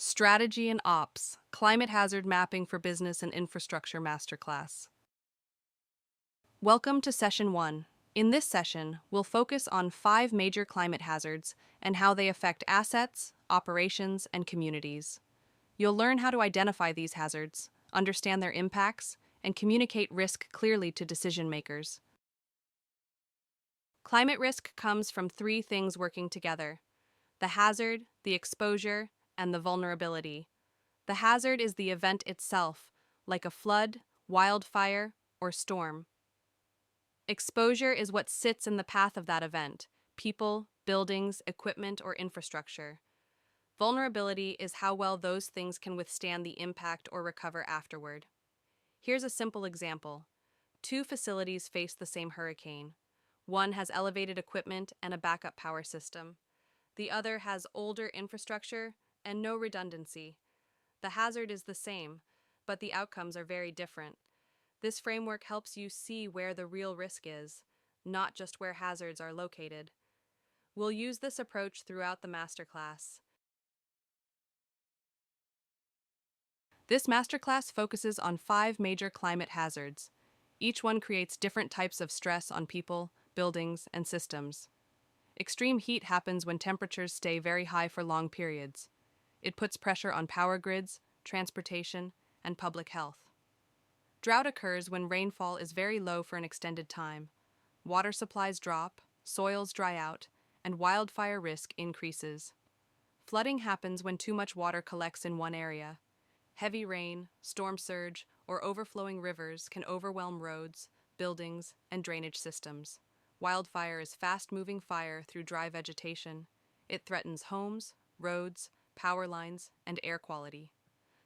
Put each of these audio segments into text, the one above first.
Strategy and Ops, Climate Hazard Mapping for Business and Infrastructure Masterclass. Welcome to Session 1. In this session, we'll focus on 5 major climate hazards and how they affect assets, operations, and communities. You'll learn how to identify these hazards, understand their impacts, and communicate risk clearly to decision makers. Climate risk comes from 3 things working together: the hazard, the exposure, and the vulnerability. The hazard is the event itself, like a flood, wildfire, or storm. Exposure is what sits in the path of that event: people, buildings, equipment, or infrastructure. Vulnerability is how well those things can withstand the impact or recover afterward. Here's a simple example. 2 facilities face the same hurricane. One has elevated equipment and a backup power system. The other has older infrastructure and no redundancy. The hazard is the same, but the outcomes are very different. This framework helps you see where the real risk is, not just where hazards are located. We'll use this approach throughout the masterclass. This masterclass focuses on 5 major climate hazards. Each one creates different types of stress on people, buildings, and systems. Extreme heat happens when temperatures stay very high for long periods. It puts pressure on power grids, transportation, and public health. Drought occurs when rainfall is very low for an extended time. Water supplies drop, soils dry out, and wildfire risk increases. Flooding happens when too much water collects in one area. Heavy rain, storm surge, or overflowing rivers can overwhelm roads, buildings, and drainage systems. Wildfire is fast-moving fire through dry vegetation. It threatens homes, roads, power lines, and air quality.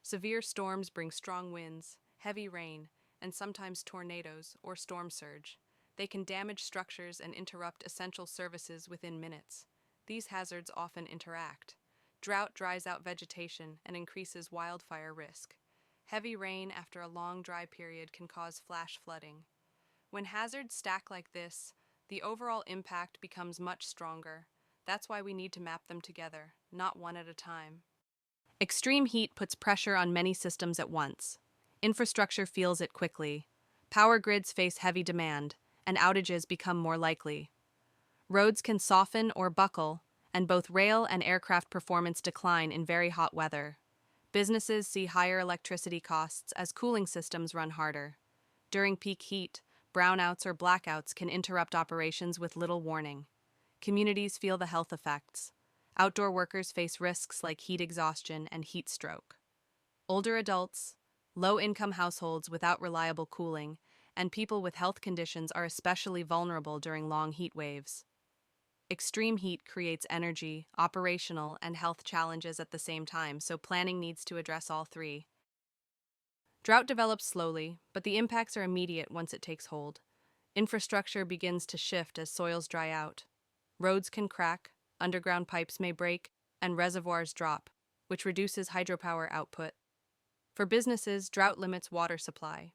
Severe storms bring strong winds, heavy rain, and sometimes tornadoes or storm surge. They can damage structures and interrupt essential services within minutes. These hazards often interact. Drought dries out vegetation and increases wildfire risk. Heavy rain after a long dry period can cause flash flooding. When hazards stack like this, the overall impact becomes much stronger. That's why we need to map them together, not one at a time. Extreme heat puts pressure on many systems at once. Infrastructure feels it quickly. Power grids face heavy demand, and outages become more likely. Roads can soften or buckle, and both rail and aircraft performance decline in very hot weather. Businesses see higher electricity costs as cooling systems run harder. During peak heat, brownouts or blackouts can interrupt operations with little warning. Communities feel the health effects. Outdoor workers face risks like heat exhaustion and heat stroke. Older adults, low-income households without reliable cooling, and people with health conditions are especially vulnerable during long heat waves. Extreme heat creates energy, operational, and health challenges at the same time, so planning needs to address all 3. Drought develops slowly, but the impacts are immediate once it takes hold. Infrastructure begins to shift as soils dry out. Roads can crack, underground pipes may break, and reservoirs drop, which reduces hydropower output. For businesses, drought limits water supply.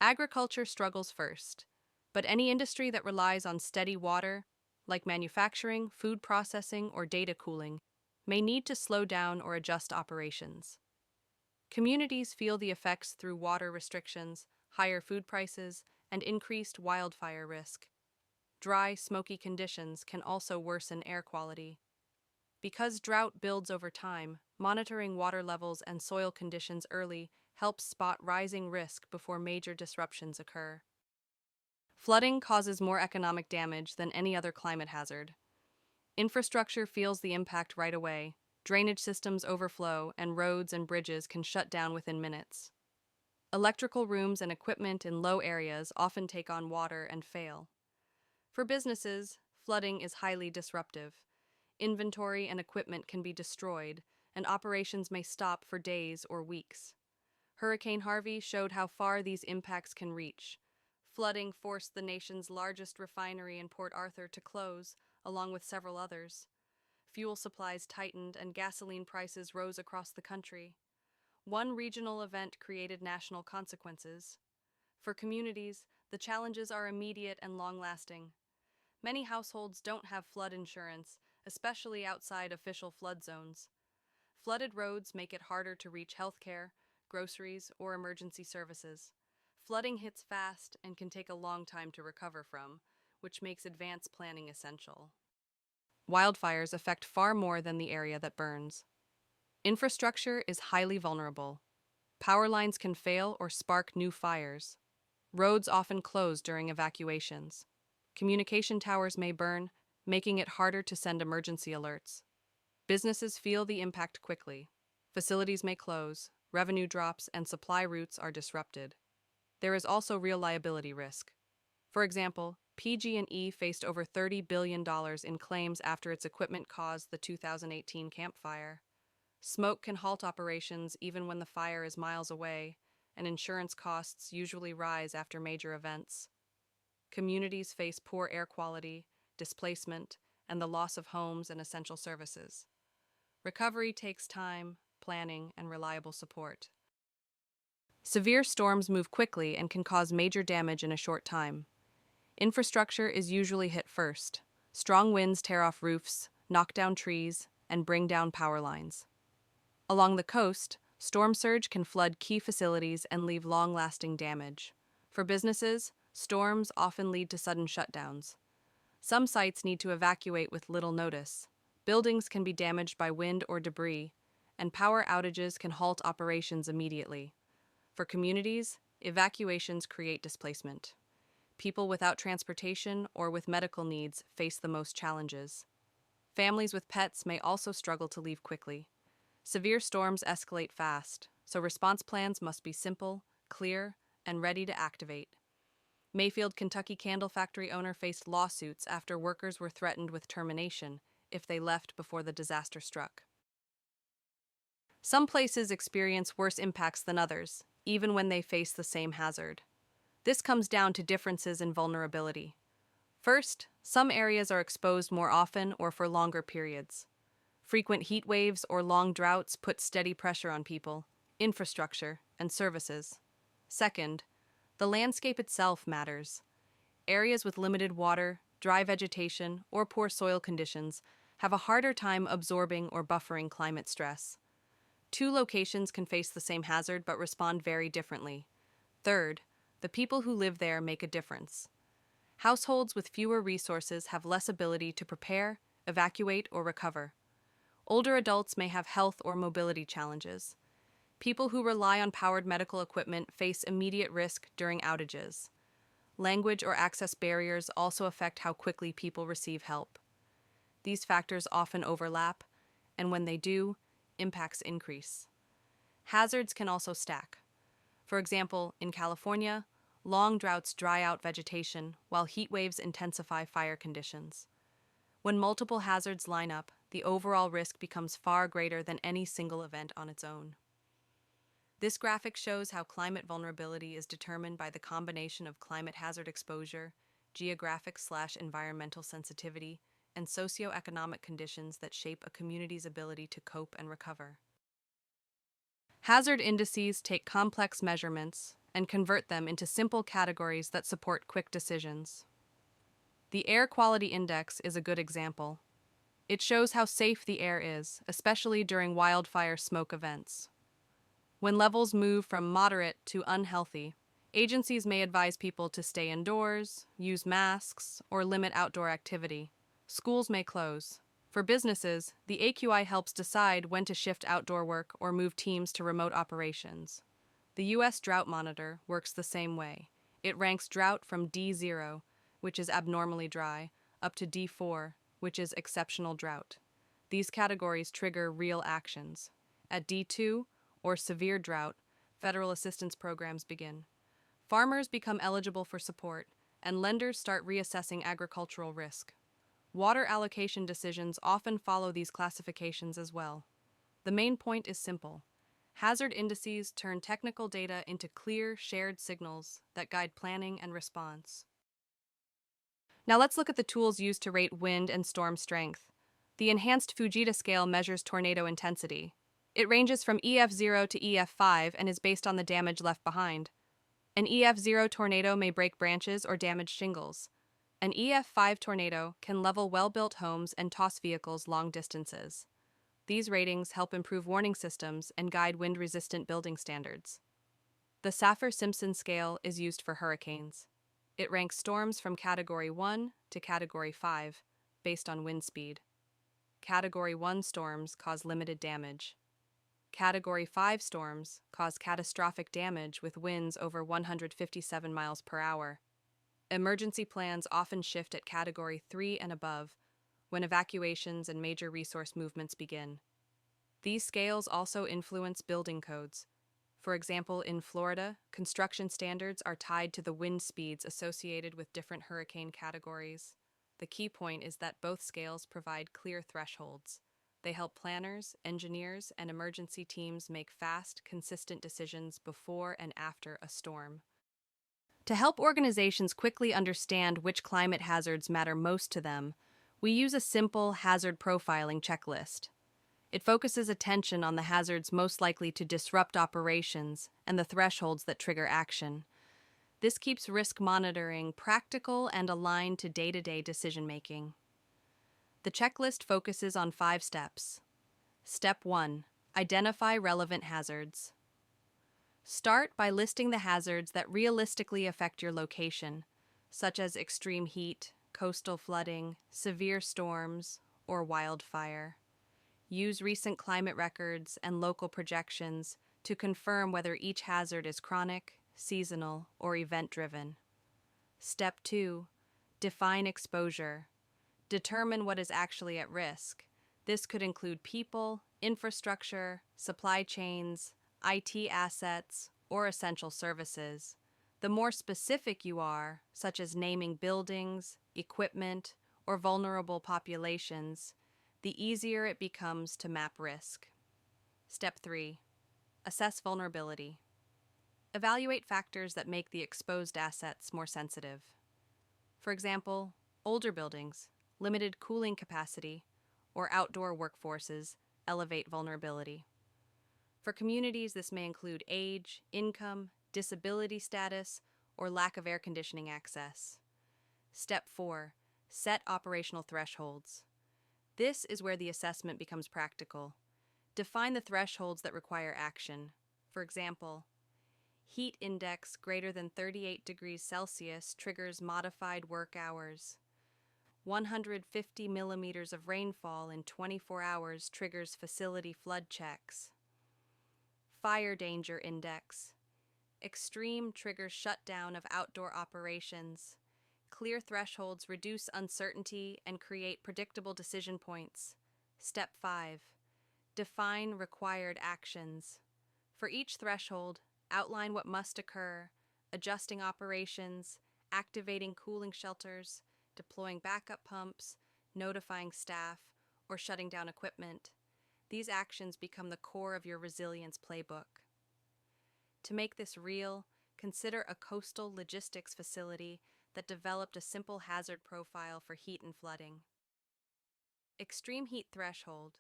Agriculture struggles first, but any industry that relies on steady water, like manufacturing, food processing, or data cooling, may need to slow down or adjust operations. Communities feel the effects through water restrictions, higher food prices, and increased wildfire risk. Dry, smoky conditions can also worsen air quality. Because drought builds over time, monitoring water levels and soil conditions early helps spot rising risk before major disruptions occur. Flooding causes more economic damage than any other climate hazard. Infrastructure feels the impact right away. Drainage systems overflow, and roads and bridges can shut down within minutes. Electrical rooms and equipment in low areas often take on water and fail. For businesses, flooding is highly disruptive. Inventory and equipment can be destroyed, and operations may stop for days or weeks. Hurricane Harvey showed how far these impacts can reach. Flooding forced the nation's largest refinery in Port Arthur to close, along with several others. Fuel supplies tightened and gasoline prices rose across the country. One regional event created national consequences. For communities, the challenges are immediate and long-lasting. Many households don't have flood insurance, especially outside official flood zones. Flooded roads make it harder to reach healthcare, groceries, or emergency services. Flooding hits fast and can take a long time to recover from, which makes advanced planning essential. Wildfires affect far more than the area that burns. Infrastructure is highly vulnerable. Power lines can fail or spark new fires. Roads often close during evacuations. Communication towers may burn, making it harder to send emergency alerts. Businesses feel the impact quickly. Facilities may close, revenue drops, and supply routes are disrupted. There is also real liability risk. For example, PG&E faced over $30 billion in claims after its equipment caused the 2018 Camp Fire. Smoke can halt operations even when the fire is miles away, and insurance costs usually rise after major events. Communities face poor air quality, displacement, and the loss of homes and essential services. Recovery takes time, planning, and reliable support. Severe storms move quickly and can cause major damage in a short time. Infrastructure is usually hit first. Strong winds tear off roofs, knock down trees, and bring down power lines. Along the coast, storm surge can flood key facilities and leave long-lasting damage. For businesses, storms often lead to sudden shutdowns. Some sites need to evacuate with little notice. Buildings can be damaged by wind or debris, and power outages can halt operations immediately. For communities, evacuations create displacement. People without transportation or with medical needs face the most challenges. Families with pets may also struggle to leave quickly. Severe storms escalate fast, so response plans must be simple, clear, and ready to activate. Mayfield, Kentucky candle factory owner faced lawsuits after workers were threatened with termination if they left before the disaster struck. Some places experience worse impacts than others, even when they face the same hazard. This comes down to differences in vulnerability. First, some areas are exposed more often or for longer periods. Frequent heat waves or long droughts put steady pressure on people, infrastructure, and services. Second, the landscape itself matters. Areas with limited water, dry vegetation, or poor soil conditions have a harder time absorbing or buffering climate stress. Two locations can face the same hazard but respond very differently. Third, the people who live there make a difference. Households with fewer resources have less ability to prepare, evacuate, or recover. Older adults may have health or mobility challenges. People who rely on powered medical equipment face immediate risk during outages. Language or access barriers also affect how quickly people receive help. These factors often overlap, and when they do, impacts increase. Hazards can also stack. For example, in California, long droughts dry out vegetation while heat waves intensify fire conditions. When multiple hazards line up, the overall risk becomes far greater than any single event on its own. This graphic shows how climate vulnerability is determined by the combination of climate hazard exposure, geographic/environmental sensitivity, and socioeconomic conditions that shape a community's ability to cope and recover. Hazard indices take complex measurements and convert them into simple categories that support quick decisions. The Air Quality Index is a good example. It shows how safe the air is, especially during wildfire smoke events. When levels move from moderate to unhealthy, agencies may advise people to stay indoors, use masks, or limit outdoor activity. Schools may close. For businesses, the AQI helps decide when to shift outdoor work or move teams to remote operations. The U.S. Drought Monitor works the same way. It ranks drought from D0, which is abnormally dry, up to D4, which is exceptional drought. These categories trigger real actions. At D2, or severe drought, federal assistance programs begin. Farmers become eligible for support, and lenders start reassessing agricultural risk. Water allocation decisions often follow these classifications as well. The main point is simple. Hazard indices turn technical data into clear, shared signals that guide planning and response. Now let's look at the tools used to rate wind and storm strength. The enhanced Fujita scale measures tornado intensity. It ranges from EF0 to EF5 and is based on the damage left behind. An EF0 tornado may break branches or damage shingles. An EF5 tornado can level well-built homes and toss vehicles long distances. These ratings help improve warning systems and guide wind-resistant building standards. The Saffir-Simpson scale is used for hurricanes. It ranks storms from Category 1 to Category 5 based on wind speed. Category 1 storms cause limited damage. Category 5 storms cause catastrophic damage with winds over 157 miles per hour. Emergency plans often shift at Category 3 and above when evacuations and major resource movements begin. These scales also influence building codes. For example, in Florida, construction standards are tied to the wind speeds associated with different hurricane categories. The key point is that both scales provide clear thresholds. They help planners, engineers, and emergency teams make fast, consistent decisions before and after a storm. To help organizations quickly understand which climate hazards matter most to them, we use a simple hazard profiling checklist. It focuses attention on the hazards most likely to disrupt operations and the thresholds that trigger action. This keeps risk monitoring practical and aligned to day-to-day decision-making. The checklist focuses on 5 steps. Step 1. Identify relevant hazards. Start by listing the hazards that realistically affect your location, such as extreme heat, coastal flooding, severe storms, or wildfire. Use recent climate records and local projections to confirm whether each hazard is chronic, seasonal, or event-driven. Step 2. Define exposure. Determine what is actually at risk. This could include people, infrastructure, supply chains, IT assets, or essential services. The more specific you are, such as naming buildings, equipment, or vulnerable populations, the easier it becomes to map risk. Step 3. Assess vulnerability. Evaluate factors that make the exposed assets more sensitive. For example, older buildings, limited cooling capacity, or outdoor workforces elevate vulnerability. For communities, this may include age, income, disability status, or lack of air conditioning access. Step 4. Set operational thresholds. This is where the assessment becomes practical. Define the thresholds that require action. For example, heat index greater than 38 degrees Celsius triggers modified work hours. 150 millimeters of rainfall in 24 hours triggers facility flood checks. Fire danger index. Extreme triggers shutdown of outdoor operations. Clear thresholds reduce uncertainty and create predictable decision points. Step 5. Define required actions. For each threshold, outline what must occur, adjusting operations, activating cooling shelters, deploying backup pumps, notifying staff, or shutting down equipment. These actions become the core of your resilience playbook. To make this real, consider a coastal logistics facility that developed a simple hazard profile for heat and flooding. Extreme heat threshold.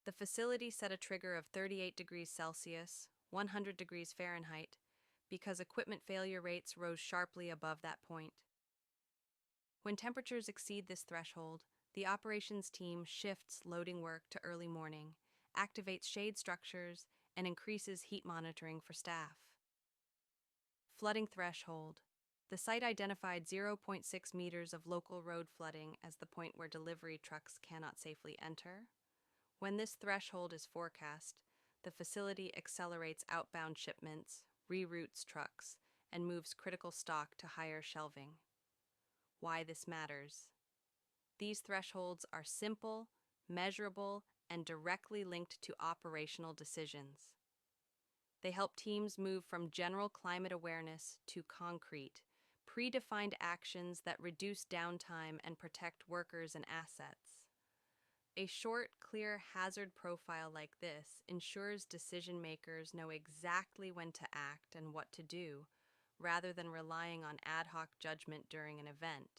The facility set a trigger of 38 degrees Celsius, 100 degrees Fahrenheit, because equipment failure rates rose sharply above that point. When temperatures exceed this threshold, the operations team shifts loading work to early morning, activates shade structures, and increases heat monitoring for staff. Flooding threshold. The site identified 0.6 meters of local road flooding as the point where delivery trucks cannot safely enter. When this threshold is forecast, the facility accelerates outbound shipments, reroutes trucks, and moves critical stock to higher shelving. Why this matters. These thresholds are simple, measurable, and directly linked to operational decisions. They help teams move from general climate awareness to concrete, predefined actions that reduce downtime and protect workers and assets. A short, clear hazard profile like this ensures decision makers know exactly when to act and what to do, rather than relying on ad hoc judgment during an event.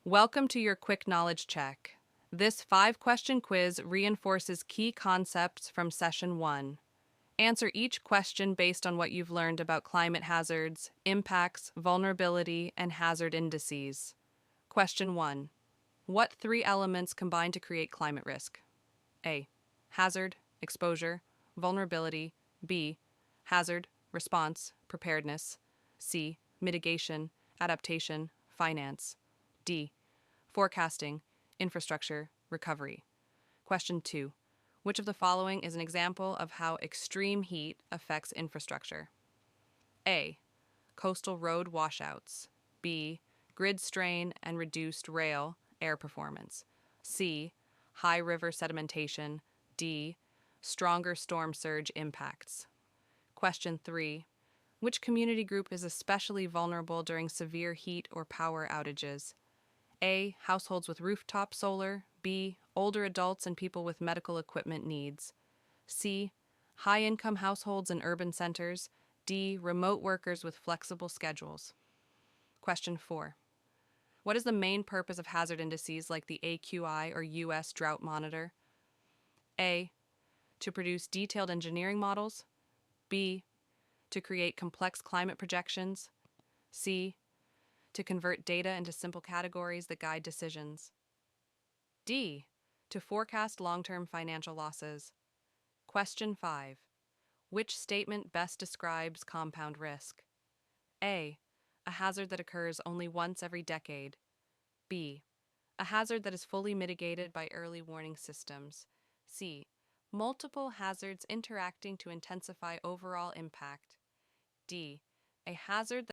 Welcome to your quick knowledge check. This 5-question quiz reinforces key concepts from Session 1. Answer each question based on what you've learned about climate hazards, impacts, vulnerability, and hazard indices. Question 1. What three elements combine to create climate risk? A. Hazard, exposure, vulnerability. B. Hazard, response, preparedness. C. Mitigation, adaptation, finance. D. Forecasting, infrastructure, recovery. Question 2. Which of the following is an example of how extreme heat affects infrastructure? A. Coastal road washouts. B. Grid strain and reduced rail air performance. C. High river sedimentation. D. Stronger storm surge impacts. Question 3. Which community group is especially vulnerable during severe heat or power outages? A. Households with rooftop solar. B. Older adults and people with medical equipment needs. C. High-income households in urban centers. D. Remote workers with flexible schedules. Question 4. What is the main purpose of hazard indices like the AQI or U.S. Drought Monitor? A. To produce detailed engineering models. B. To create complex climate projections. C. To convert data into simple categories that guide decisions. D. To forecast long-term financial losses. Question 5. Which statement best describes compound risk? A. A hazard that occurs only once every decade. B. A hazard that is fully mitigated by early warning systems. C. Multiple hazards interacting to intensify overall impact. D. A hazard